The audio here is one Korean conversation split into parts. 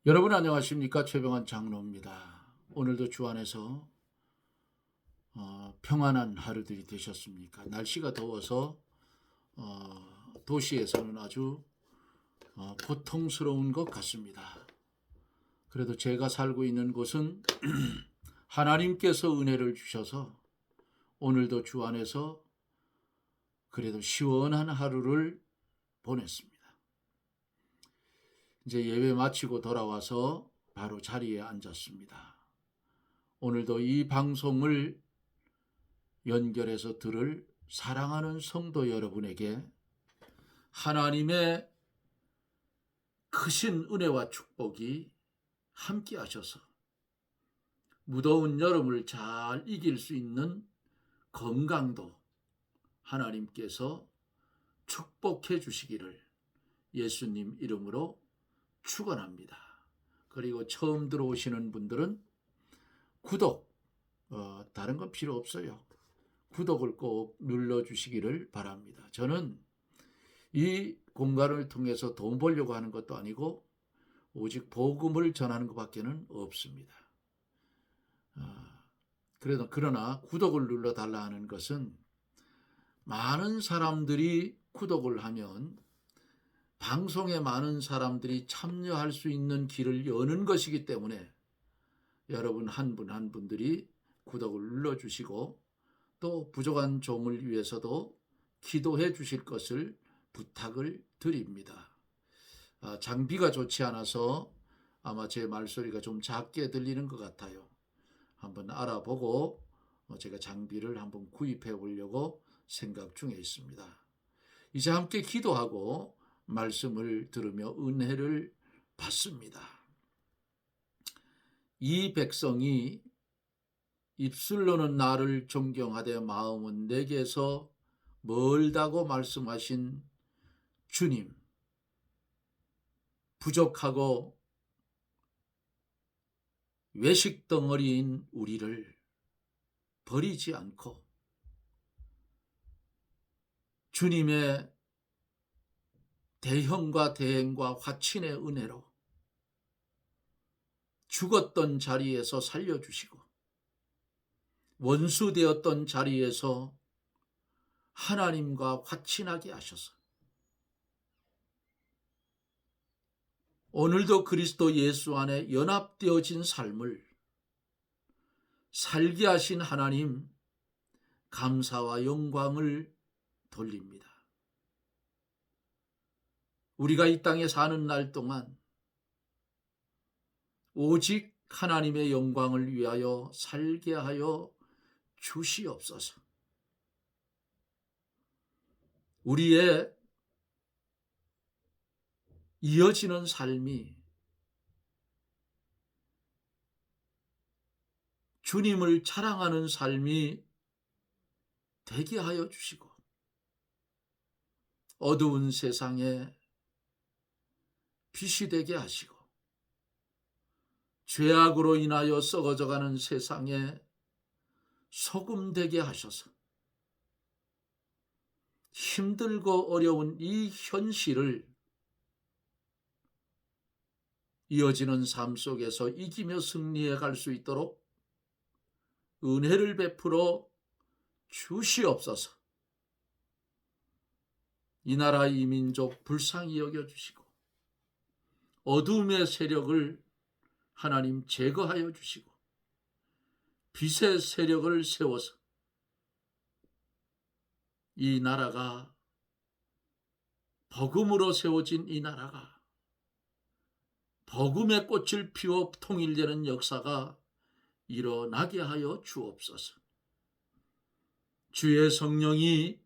여러분 안녕하십니까? 최병환 장로입니다. 오늘도 주 안에서 평안한 하루들이 되셨습니까? 날씨가 더워서 도시에서는 아주 고통스러운 것 같습니다. 그래도 제가 살고 있는 곳은 하나님께서 은혜를 주셔서 오늘도 주 안에서 그래도 시원한 하루를 보냈습니다. 이제 예배 마치고 돌아와서 바로 자리에 앉았습니다. 오늘도 이 방송을 연결해서 들을 사랑하는 성도 여러분에게 하나님의 크신 은혜와 축복이 함께 하셔서 무더운 여름을 잘 이길 수 있는 건강도 하나님께서 축복해 주시기를 예수님 이름으로 축원합니다. 그리고 처음 들어오시는 분들은 구독, 다른 건 필요 없어요. 구독을 꼭 눌러주시기를 바랍니다. 저는 이 공간을 통해서 돈 벌려고 하는 것도 아니고 오직 복음을 전하는 것밖에는 없습니다. 그러나 구독을 눌러달라 하는 것은 많은 사람들이 구독을 하면 방송에 많은 사람들이 참여할 수 있는 길을 여는 것이기 때문에 여러분 한 분 한 분들이 구독을 눌러주시고 또 부족한 종을 위해서도 기도해 주실 것을 부탁을 드립니다. 장비가 좋지 않아서 아마 제 말소리가 좀 작게 들리는 것 같아요. 한번 알아보고 제가 장비를 한번 구입해 보려고 생각 중에 있습니다. 이제 함께 기도하고 말씀을 들으며 은혜를 받습니다. 이 백성이 입술로는 나를 존경하되 마음은 내게서 멀다고 말씀하신 주님, 부족하고 외식 덩어리인 우리를 버리지 않고 주님의 대형과 대행과 화친의 은혜로 죽었던 자리에서 살려주시고 원수되었던 자리에서 하나님과 화친하게 하셔서 오늘도 그리스도 예수 안에 연합되어진 삶을 살게 하신 하나님, 감사와 영광을 돌립니다. 우리가 이 땅에 사는 날 동안 오직 하나님의 영광을 위하여 살게 하여 주시옵소서. 우리의 이어지는 삶이 주님을 자랑하는 삶이 되게 하여 주시고 어두운 세상에 빛이 되게 하시고 죄악으로 인하여 썩어져가는 세상에 소금 되게 하셔서 힘들고 어려운 이 현실을 이어지는 삶 속에서 이기며 승리해 갈 수 있도록 은혜를 베풀어 주시옵소서. 이 나라 이 민족 불쌍히 여겨주시고 어둠의 세력을 하나님 제거하여 주시고 빛의 세력을 세워서 이 나라가 복음으로 세워진 이 나라가 복음의 꽃을 피워 통일되는 역사가 일어나게 하여 주옵소서. 주의 성령이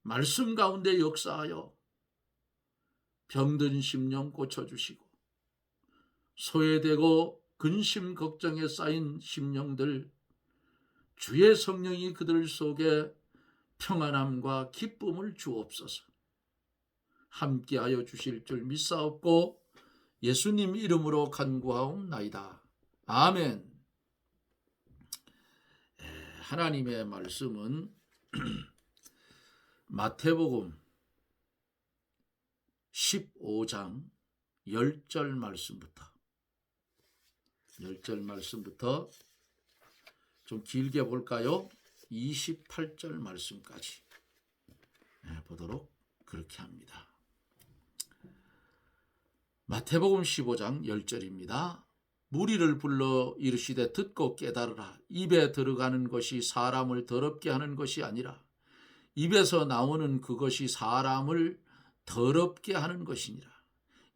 말씀 가운데 역사하여 병든 심령 고쳐주시고 소외되고 근심 걱정에 쌓인 심령들 주의 성령이 그들 속에 평안함과 기쁨을 주옵소서. 함께하여 주실 줄 믿사옵고 예수님 이름으로 간구하옵나이다. 아멘. 하나님의 말씀은 마태복음 15장 10절 말씀부터 10절 말씀부터 좀 길게 볼까요? 28절 말씀까지 보도록 그렇게 합니다. 마태복음 15장 10절입니다. 무리를 불러 이르시되 듣고 깨달으라. 입에 들어가는 것이 사람을 더럽게 하는 것이 아니라 입에서 나오는 그것이 사람을 더럽게 하는 것이니라.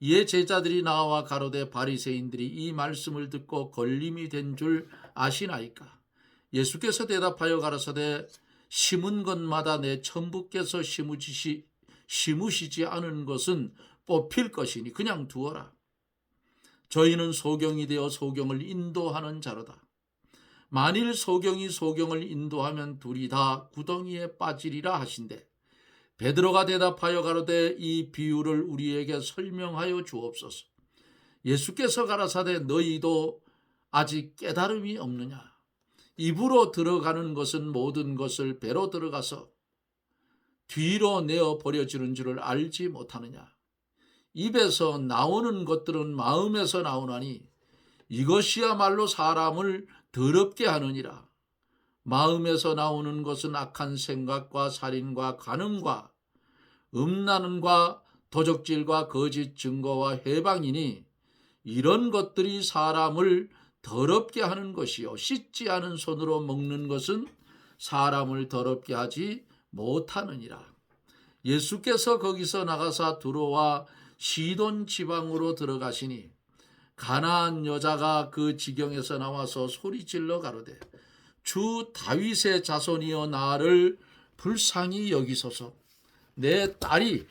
이에 제자들이 나와 가로되 바리새인들이 이 말씀을 듣고 걸림이 된 줄 아시나이까? 예수께서 대답하여 가라사대 심은 것마다 내 천부께서 심으시지 않은 것은 뽑힐 것이니 그냥 두어라. 저희는 소경이 되어 소경을 인도하는 자로다. 만일 소경이 소경을 인도하면 둘이 다 구덩이에 빠지리라 하신대. 베드로가 대답하여 가로되 이 비유를 우리에게 설명하여 주옵소서. 예수께서 가라사대 너희도 아직 깨달음이 없느냐? 입으로 들어가는 것은 모든 것을 배로 들어가서 뒤로 내어 버려지는 줄을 알지 못하느냐? 입에서 나오는 것들은 마음에서 나오나니 이것이야말로 사람을 더럽게 하느니라. 마음에서 나오는 것은 악한 생각과 살인과 간음과 음란과 도적질과 거짓 증거와 해방이니 이런 것들이 사람을 더럽게 하는 것이요 씻지 않은 손으로 먹는 것은 사람을 더럽게 하지 못하느니라. 예수께서 거기서 나가사 두로와 시돈 지방으로 들어가시니 가나안 여자가 그 지경에서 나와서 소리질러 가로되 주 다윗의 자손이여 나를 불쌍히 여기소서. 내 딸이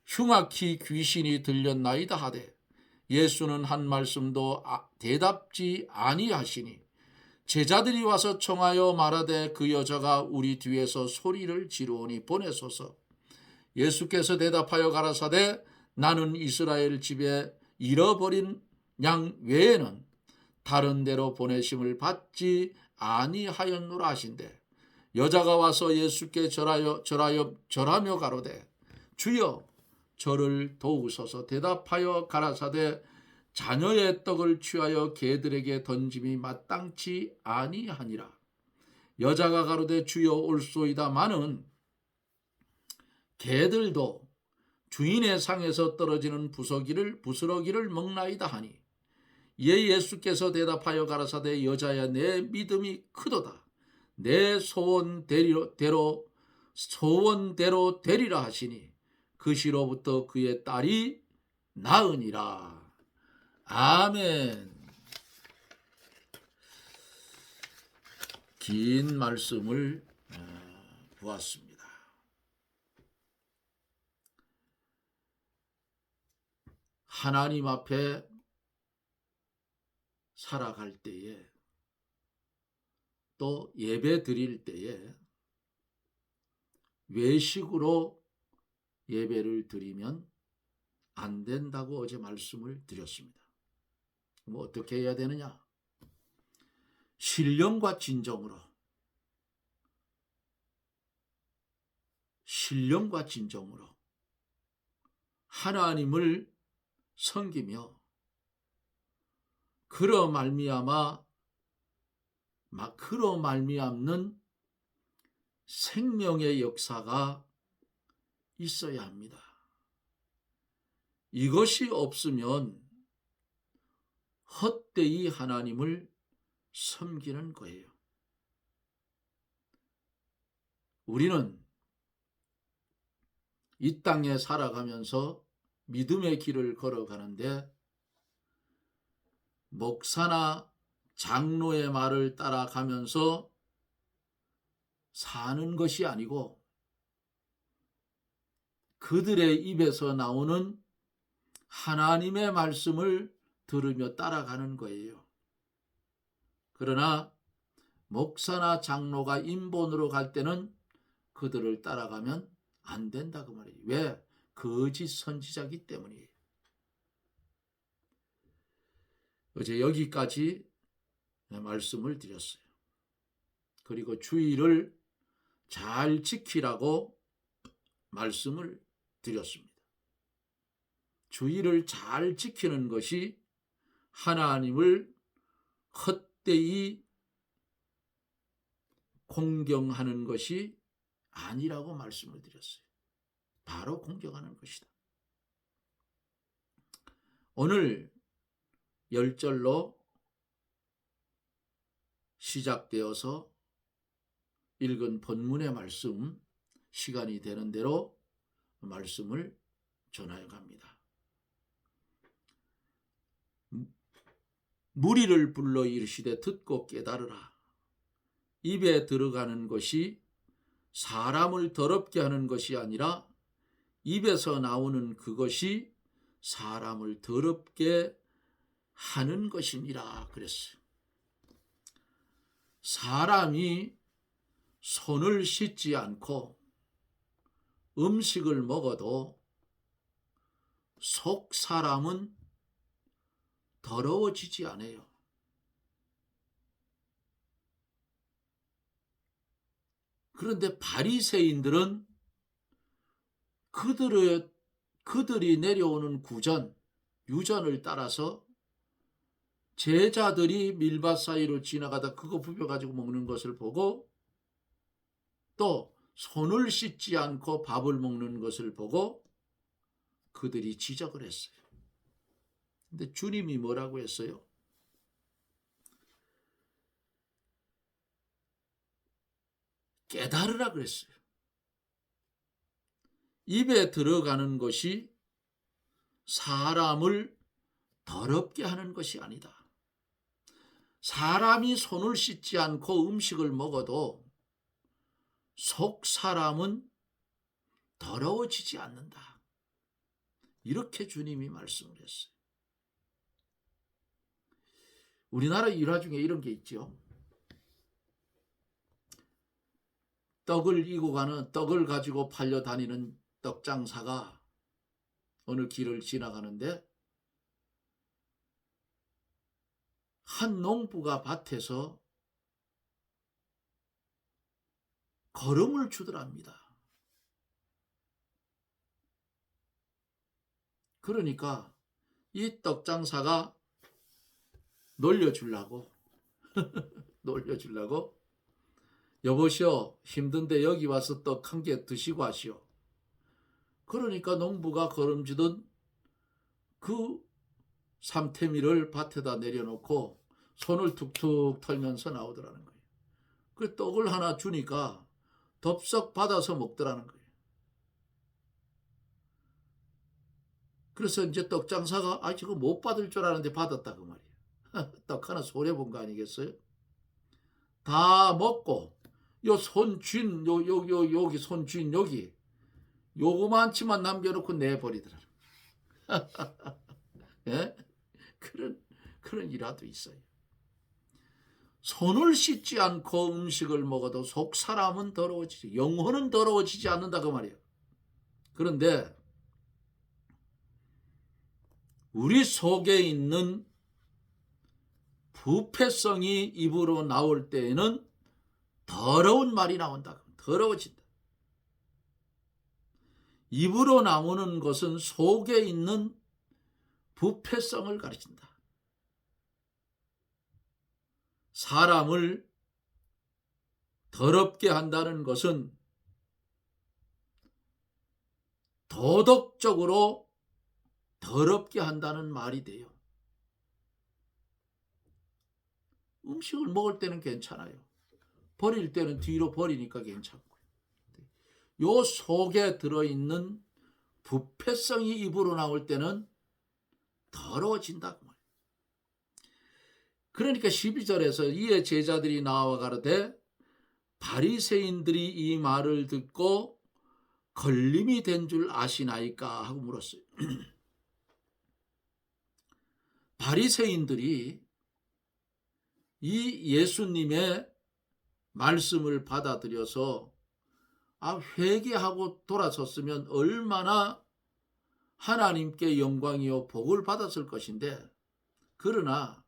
흉악히 귀신이 들렸나이다 하되 예수는 한 말씀도 대답지 아니하시니 제자들이 와서 청하여 말하되 그 여자가 우리 뒤에서 소리를 지르오니 보내소서. 예수께서 대답하여 가라사대 나는 이스라엘 집에 잃어버린 양 외에는 다른 데로 보내심을 받지 아니하였노라 하신대. 여자가 와서 예수께 절하며 가로되 주여 저를 도우소서. 대답하여 가라사대 자녀의 떡을 취하여 개들에게 던짐이 마땅치 아니하니라. 여자가 가로되 주여 올소이다마는 개들도 주인의 상에서 떨어지는 부스러기를 먹나이다 하니 이에 예수께서 대답하여 가라사대 여자야 내 믿음이 크도다. 내 소원대로 되리라 하시니 그 시로부터 그의 딸이 나으니라. 아멘. 긴 말씀을 보았습니다. 하나님 앞에 살아갈 때에 또 예배 드릴 때에 외식으로 예배를 드리면 안 된다고 어제 말씀을 드렸습니다. 그럼 어떻게 해야 되느냐? 신령과 진정으로 하나님을 섬기며 그로 말미암는 생명의 역사가 있어야 합니다. 이것이 없으면 헛되이 하나님을 섬기는 거예요. 우리는 이 땅에 살아가면서 믿음의 길을 걸어가는데 목사나 장로의 말을 따라가면서 사는 것이 아니고 그들의 입에서 나오는 하나님의 말씀을 들으며 따라가는 거예요. 그러나 목사나 장로가 인본으로 갈 때는 그들을 따라가면 안 된다 그 말이에요. 왜? 거짓 선지자이기 때문이에요. 어제 여기까지 말씀을 드렸어요. 그리고 주의를 잘 지키라고 말씀을 드렸습니다. 주의를 잘 지키는 것이 하나님을 헛되이 공경하는 것이 아니라고 말씀을 드렸어요. 바로 공경하는 것이다. 오늘 10절로 시작되어서 읽은 본문의 말씀, 시간이 되는 대로 말씀을 전하여 갑니다. 무리를 불러 이르시되 듣고 깨달으라. 입에 들어가는 것이 사람을 더럽게 하는 것이 아니라 입에서 나오는 그것이 사람을 더럽게 하는 것이니라 그랬어요. 사람이 손을 씻지 않고 음식을 먹어도 속 사람은 더러워지지 않아요. 그런데 바리새인들은 그들이 내려오는 유전을 따라서 제자들이 밀밭 사이로 지나가다 그거 부벼가지고 먹는 것을 보고 또 손을 씻지 않고 밥을 먹는 것을 보고 그들이 지적을 했어요. 근데 주님이 뭐라고 했어요? 깨달으라 그랬어요. 입에 들어가는 것이 사람을 더럽게 하는 것이 아니다. 사람이 손을 씻지 않고 음식을 먹어도 속 사람은 더러워지지 않는다. 이렇게 주님이 말씀을 했어요. 우리나라 일화 중에 이런 게 있죠. 떡을 가지고 팔려 다니는 떡장사가 어느 길을 지나가는데 한 농부가 밭에서 거름을 주더랍니다. 그러니까 이 떡장사가 놀려주려고 여보시오, 힘든데 여기 와서 떡 한 개 드시고 하시오. 그러니까 농부가 거름주던 그 삼태미를 밭에다 내려놓고 손을 툭툭 털면서 나오더라는 거예요. 그 떡을 하나 주니까 덥석 받아서 먹더라는 거예요. 그래서 이제 떡장사가 지금 못 받을 줄 알았는데 받았다 그 말이에요. 떡 하나 손해본 거 아니겠어요? 다 먹고 요 손쥔 여기 손쥔 여기 요거만치만 남겨놓고 내버리더라. 예? 그런 일화도 있어요. 손을 씻지 않고 음식을 먹어도 속 사람은 더러워지지, 영혼은 더러워지지 않는다 그 말이에요. 그런데 우리 속에 있는 부패성이 입으로 나올 때에는 더러운 말이 나온다. 더러워진다. 입으로 나오는 것은 속에 있는 부패성을 가르친다. 사람을 더럽게 한다는 것은 도덕적으로 더럽게 한다는 말이 돼요. 음식을 먹을 때는 괜찮아요. 버릴 때는 뒤로 버리니까 괜찮고요. 요 속에 들어있는 부패성이 입으로 나올 때는 더러워진다. 그러니까 12절에서 이에 제자들이 나와 가로되 바리새인들이 이 말을 듣고 걸림이 된 줄 아시나이까 하고 물었어요. 바리새인들이 이 예수님의 말씀을 받아들여서 회개하고 돌아섰으면 얼마나 하나님께 영광이요 복을 받았을 것인데, 그러나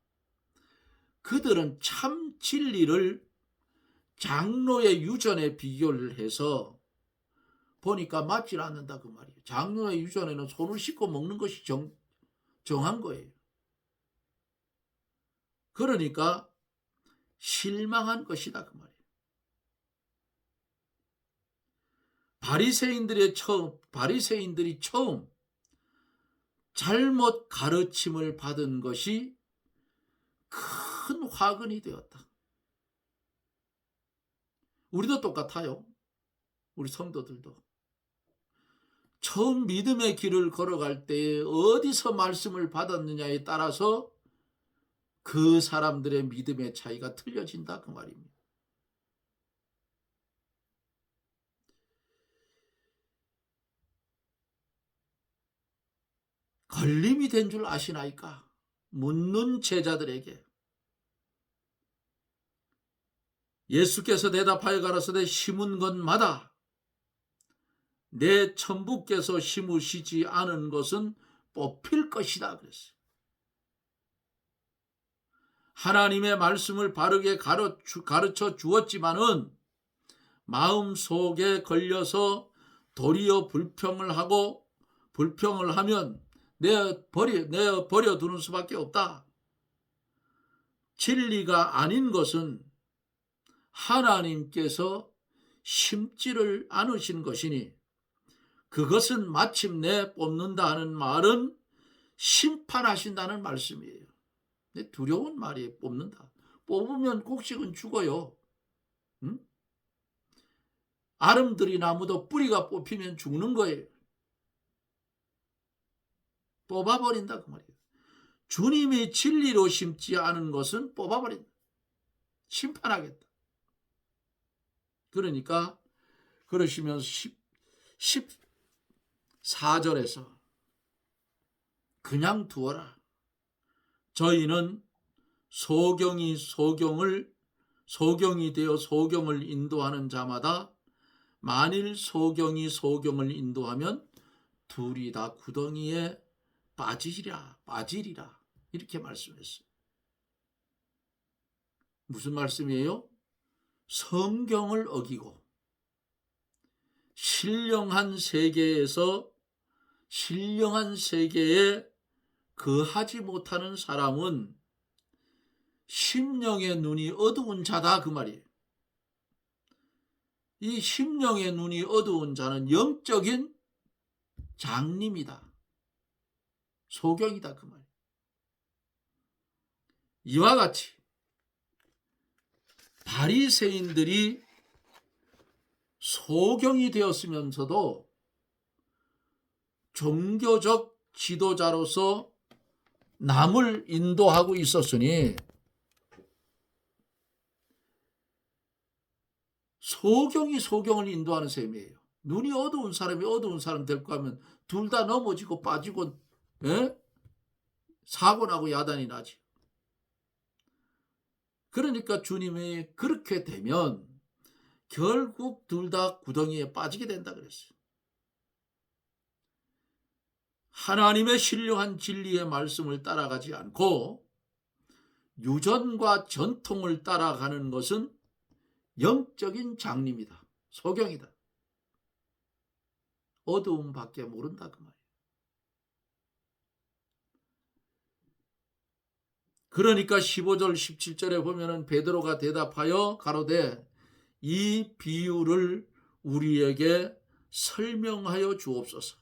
그들은 참 진리를 장로의 유전에 비교를 해서 보니까 맞질 않는다 그 말이에요. 장로의 유전에는 손을 씻고 먹는 것이 정한 거예요. 그러니까 실망한 것이다 그 말이에요. 바리새인들이 처음 잘못 가르침을 받은 것이 큰 화근이 되었다. 우리도 똑같아요. 우리 성도들도 처음 믿음의 길을 걸어갈 때에 어디서 말씀을 받았느냐에 따라서 그 사람들의 믿음의 차이가 틀려진다 그 말입니다. 걸림이 된 줄 아시나이까? 묻는 제자들에게 예수께서 대답하여 가라사대 심은 것마다 내 천부께서 심으시지 않은 것은 뽑힐 것이다 그랬어요. 하나님의 말씀을 바르게 가르쳐 주었지만은 마음속에 걸려서 도리어 불평을 하면 내어 버려두는 수밖에 없다. 진리가 아닌 것은 하나님께서 심지를 않으신 것이니 그것은 마침내 뽑는다 하는 말은 심판하신다는 말씀이에요. 두려운 말이에요. 뽑는다. 뽑으면 곡식은 죽어요. 응? 아름드리 나무도 뿌리가 뽑히면 죽는 거예요. 뽑아버린다 그 말이에요. 주님이 진리로 심지 않은 것은 뽑아버린다. 심판하겠다. 그러니까 그러시면서 14절에서 그냥 두어라. 저희는 소경이 되어 소경을 인도하는 자마다 만일 소경이 소경을 인도하면 둘이 다 구덩이에 빠지리라 이렇게 말씀했어요. 무슨 말씀이에요? 성경을 어기고 신령한 세계에 거하지 못하는 사람은 심령의 눈이 어두운 자다 그 말이에요. 이 심령의 눈이 어두운 자는 영적인 장님이다. 소경이다 그 말이에요. 이와 같이 바리새인들이 소경이 되었으면서도 종교적 지도자로서 남을 인도하고 있었으니 소경이 소경을 인도하는 셈이에요. 눈이 어두운 사람이 어두운 사람 데리고 가면 둘 다 넘어지고 빠지고 사고 나고 야단이 나지. 그러니까 주님이 그렇게 되면 결국 둘 다 구덩이에 빠지게 된다 그랬어요. 하나님의 신령한 진리의 말씀을 따라가지 않고 유전과 전통을 따라가는 것은 영적인 장님이다. 소경이다. 어두움밖에 모른다 그 말이에요. 그러니까 15절 17절에 보면은 베드로가 대답하여 가로되 이 비유를 우리에게 설명하여 주옵소서.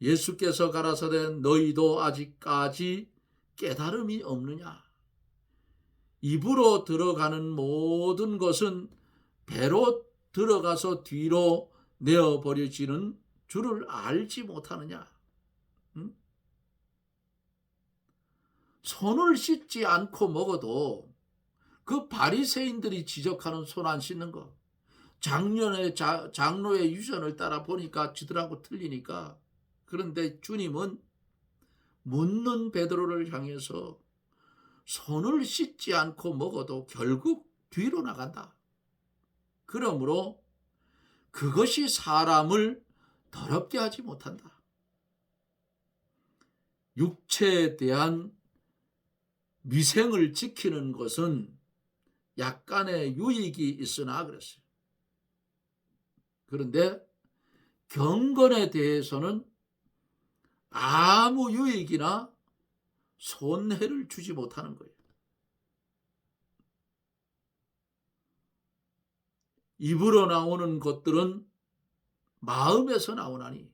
예수께서 가라사대 너희도 아직까지 깨달음이 없느냐? 입으로 들어가는 모든 것은 배로 들어가서 뒤로 내어버려지는 줄을 알지 못하느냐? 손을 씻지 않고 먹어도 그 바리새인들이 지적하는 손 안 씻는 거, 장로의 유전을 따라 보니까 지들하고 틀리니까. 그런데 주님은 묻는 베드로를 향해서 손을 씻지 않고 먹어도 결국 뒤로 나간다. 그러므로 그것이 사람을 더럽게 하지 못한다. 육체에 대한 위생을 지키는 것은 약간의 유익이 있으나 그랬어요. 그런데 경건에 대해서는 아무 유익이나 손해를 주지 못하는 거예요. 입으로 나오는 것들은 마음에서 나오나니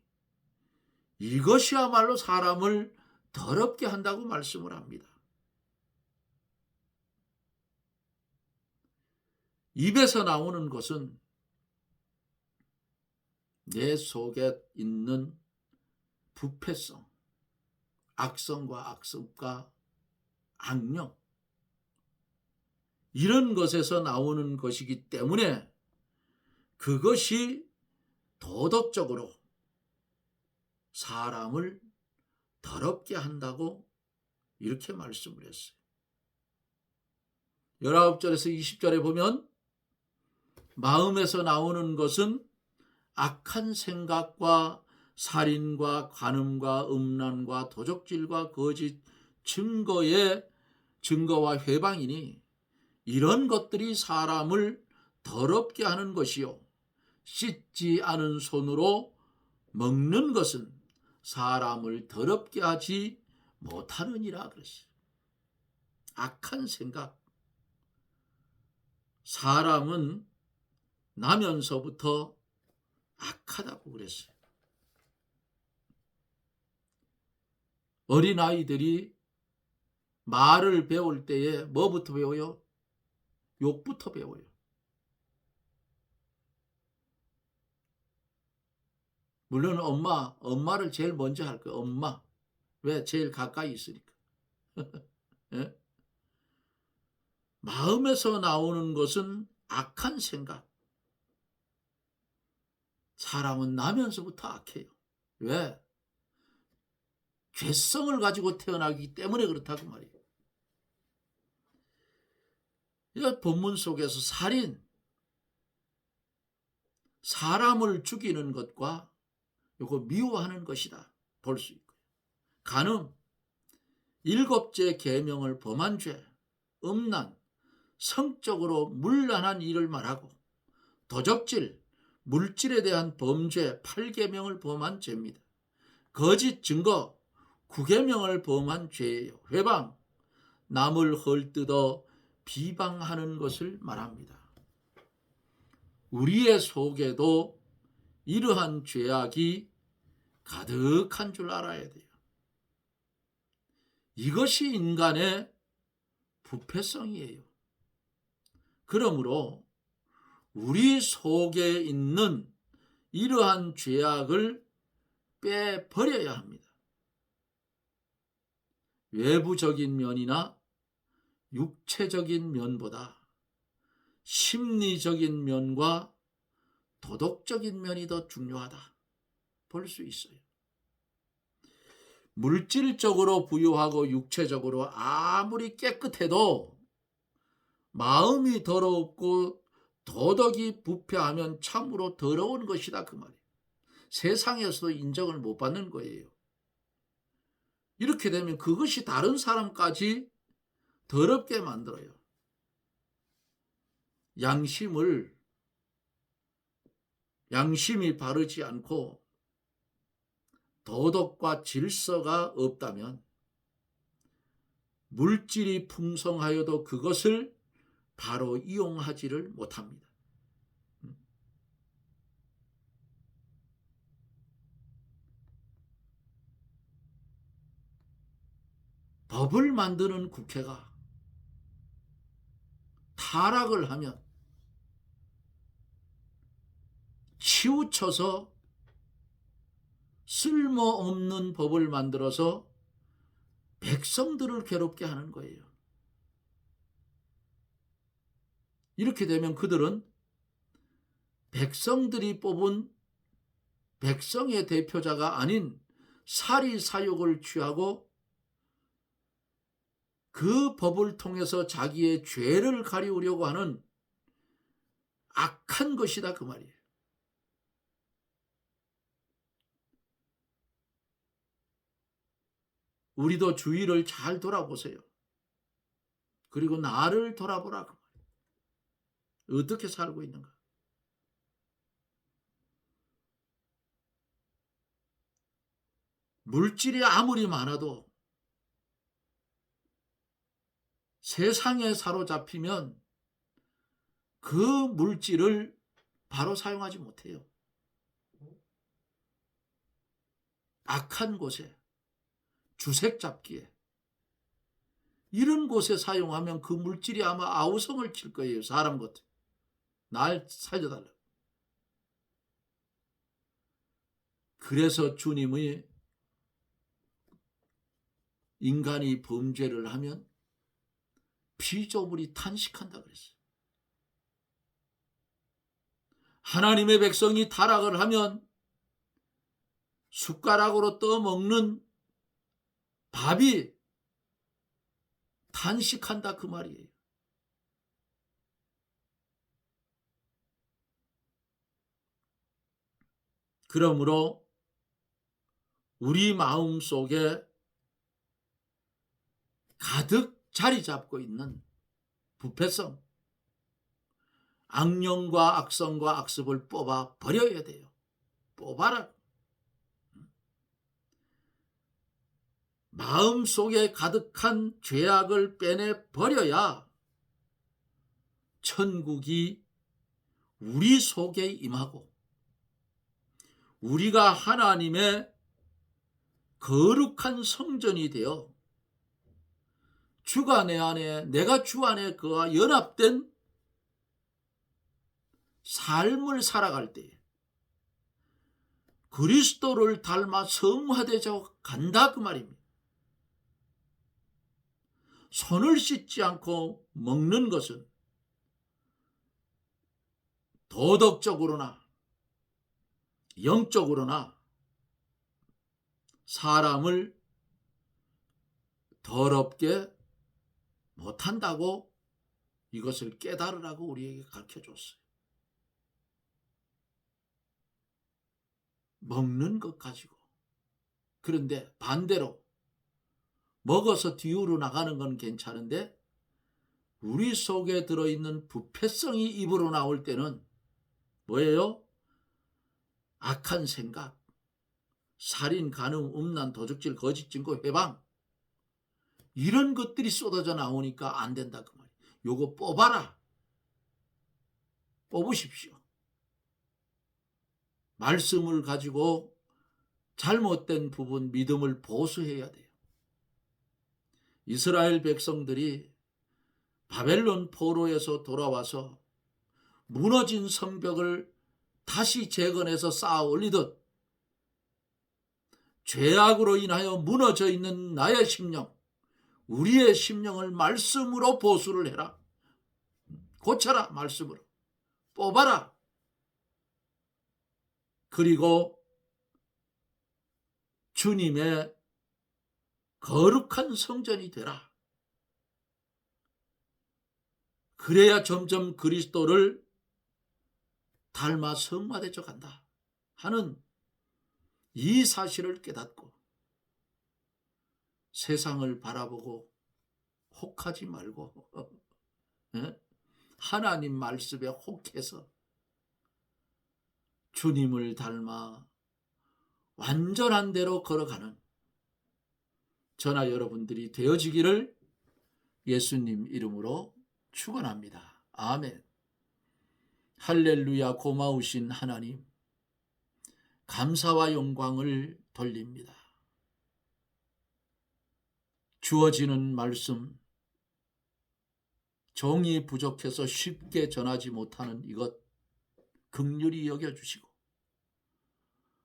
이것이야말로 사람을 더럽게 한다고 말씀을 합니다. 입에서 나오는 것은 내 속에 있는 부패성, 악성과 악습과 악령, 이런 것에서 나오는 것이기 때문에 그것이 도덕적으로 사람을 더럽게 한다고 이렇게 말씀을 했어요. 19절에서 20절에 보면 마음에서 나오는 것은 악한 생각과 살인과 간음과 음란과 도적질과 거짓 증거와 회방이니 이런 것들이 사람을 더럽게 하는 것이요 씻지 않은 손으로 먹는 것은 사람을 더럽게 하지 못하느니라 그랬어요. 악한 생각, 사람은 나면서부터 악하다고 그랬어요. 어린아이들이 말을 배울 때에 뭐부터 배워요? 욕부터 배워요. 물론 엄마를 제일 먼저 할 거예요. 엄마. 왜? 제일 가까이 있으니까. 예? 마음에서 나오는 것은 악한 생각. 사람은 나면서부터 악해요. 왜? 죄성을 가지고 태어나기 때문에 그렇다고 말이에요. 이 본문 속에서 살인, 사람을 죽이는 것과 이거 미워하는 것이다 볼 수 있고요. 간음, 7째 계명을 범한 죄, 음란, 성적으로 문란한 일을 말하고 도적질, 물질에 대한 범죄 8계명을 범한 죄입니다. 거짓 증거 9계명을 범한 죄예요. 회방, 남을 헐뜯어 비방하는 것을 말합니다. 우리의 속에도 이러한 죄악이 가득한 줄 알아야 돼요. 이것이 인간의 부패성이에요. 그러므로 우리 속에 있는 이러한 죄악을 빼버려야 합니다. 외부적인 면이나 육체적인 면보다 심리적인 면과 도덕적인 면이 더 중요하다 볼 수 있어요. 물질적으로 부유하고 육체적으로 아무리 깨끗해도 마음이 더럽고 도덕이 부패하면 참으로 더러운 것이다 그 말이에요. 세상에서도 인정을 못 받는 거예요. 이렇게 되면 그것이 다른 사람까지 더럽게 만들어요. 양심이 바르지 않고 도덕과 질서가 없다면 물질이 풍성하여도 그것을 바로 이용하지를 못합니다. 법을 만드는 국회가 타락을 하면 치우쳐서 쓸모없는 법을 만들어서 백성들을 괴롭게 하는 거예요. 이렇게 되면 그들은 백성들이 뽑은 백성의 대표자가 아닌 사리사욕을 취하고 그 법을 통해서 자기의 죄를 가리우려고 하는 악한 것이다 그 말이에요. 우리도 주위를 잘 돌아보세요. 그리고 나를 돌아보라 그 말이에요. 어떻게 살고 있는가? 물질이 아무리 많아도 세상에 사로잡히면 그 물질을 바로 사용하지 못해요. 악한 곳에, 주색 잡기에, 이런 곳에 사용하면 그 물질이 아마 아우성을 칠 거예요. 사람 같아. 날 살려달라. 그래서 주님의 인간이 범죄를 하면 피조물이 탄식한다 그랬어요. 하나님의 백성이 타락을 하면 숟가락으로 떠먹는 밥이 탄식한다 그 말이에요. 그러므로 우리 마음 속에 가득 자리 잡고 있는 부패성, 악령과 악성과 악습을 뽑아 버려야 돼요. 뽑아라. 마음 속에 가득한 죄악을 빼내 버려야 천국이 우리 속에 임하고 우리가 하나님의 거룩한 성전이 되어 주가 내 안에, 내가 주 안에 그와 연합된 삶을 살아갈 때 그리스도를 닮아 성화되어 간다 그 말입니다. 손을 씻지 않고 먹는 것은 도덕적으로나 영적으로나 사람을 더럽게 못한다고 이것을 깨달으라고 우리에게 가르쳐줬어요. 먹는 것 가지고. 그런데 반대로 먹어서 뒤로 나가는 건 괜찮은데 우리 속에 들어있는 부패성이 입으로 나올 때는 뭐예요? 악한 생각, 살인, 간음, 음란, 도적질, 거짓 증거, 회방, 이런 것들이 쏟아져 나오니까 안 된다 그 말이에요. 요거 뽑아라. 뽑으십시오. 말씀을 가지고 잘못된 부분, 믿음을 보수해야 돼요. 이스라엘 백성들이 바벨론 포로에서 돌아와서 무너진 성벽을 다시 재건해서 쌓아 올리듯 죄악으로 인하여 무너져 있는 나의 심령, 우리의 심령을 말씀으로 보수를 해라. 고쳐라. 말씀으로 뽑아라. 그리고 주님의 거룩한 성전이 되라. 그래야 점점 그리스도를 닮아 성화되어 간다 하는 이 사실을 깨닫고 세상을 바라보고 혹하지 말고 하나님 말씀에 혹해서 주님을 닮아 완전한 대로 걸어가는 저나 여러분들이 되어지기를 예수님 이름으로 축원합니다. 아멘. 할렐루야. 고마우신 하나님, 감사와 영광을 돌립니다. 주어지는 말씀, 정이 부족해서 쉽게 전하지 못하는 이것 긍휼히 여겨주시고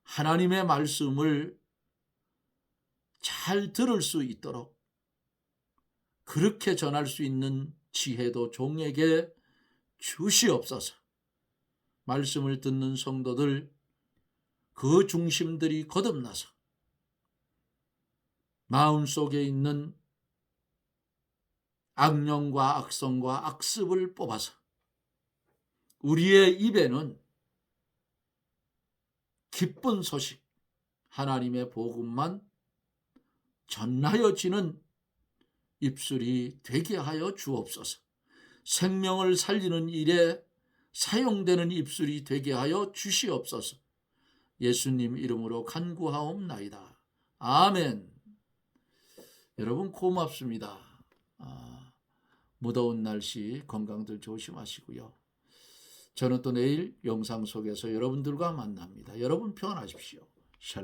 하나님의 말씀을 잘 들을 수 있도록 그렇게 전할 수 있는 지혜도 종에게 주시옵소서. 말씀을 듣는 성도들 그 중심들이 거듭나서 마음속에 있는 악령과 악성과 악습을 뽑아서 우리의 입에는 기쁜 소식, 하나님의 복음만 전하여지는 입술이 되게 하여 주옵소서. 생명을 살리는 일에 사용되는 입술이 되게 하여 주시옵소서. 예수님 이름으로 간구하옵나이다. 아멘. 여러분 고맙습니다. 무더운 날씨 건강들 조심하시고요. 저는 또 내일 영상 속에서 여러분들과 만납니다. 여러분 평안하십시오. 샬롬.